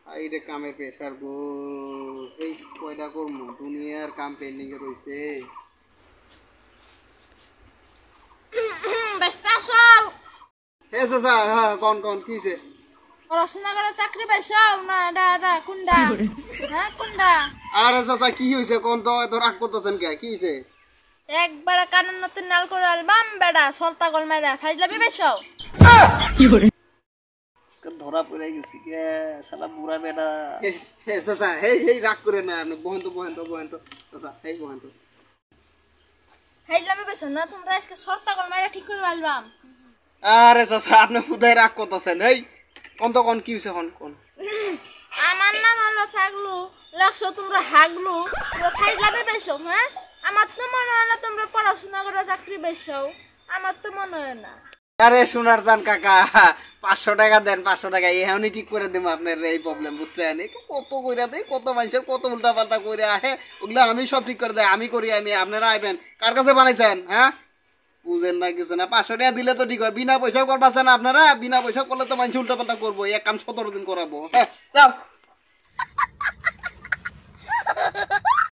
আইরে কামে প্রেসার গো এই কয়টা করবো দুনিয়ার কাম পেন্ডিং এ রইছে ব্যস্ত আছো হে চাচা হ্যাঁ কোন কি হইছে পড়াশোনা করে চাকরি পাইছো না ডা কোনডা হ্যাঁ কোনডা আরে চাচা কি হইছে কোন তো এত রাগ করতেছেন কে কি হইছে একবার কানের নতুন নাল করে অ্যালবাম বেড়া সলতা গল মেরা ফাইজলাবি পাইছো কি করে ধরা পড়ে গেছি কে শালা বুড়া বেটা হে চাচা হেই রাগ করে না আপনি বহেন তো চাচা হেই বহেন তো ফাইজলাবি পাইছো না তোমরা আজকে সলতা গল মেরা ঠিক করে অ্যালবাম আরে চাচা আপনি খুদাই রাগ করতেছেন এই কোন কি হইছে কোন আমার নাম হলো ফাগলু লাগছো তোমরা হাগলু তোমরা ফাইজলাবি পাইছো হ্যাঁ আমার তো মনে হয় না তোমরা পড়াশোনা করে চাকরি পাইছো আমার তো মনে হয় না আরে সোনার জান কাকা 500 টাকা দেন 500 টাকা এখনই ঠিক করে দেবো আপনার এই প্রবলেম বুঝছেন কত কইরা দেয় কত মানুষের কত উল্টা পাল্টা করে আহে ওগুলো আমি সব ঠিক করে দেয় আমি করি আমি আপনারা আইবেন কার কাছে বানাইছেন হ্যাঁ বুঝেন না কিছু না 500 টাকা দিলে তো ঠিক হয় বিনা পয়সাও করবাছেন আপনারা বিনা পয়সা করলে তো মানুষ উল্টা পাল্টা করবো এক কাম 17 দিন করাবো হ্যাঁ যাও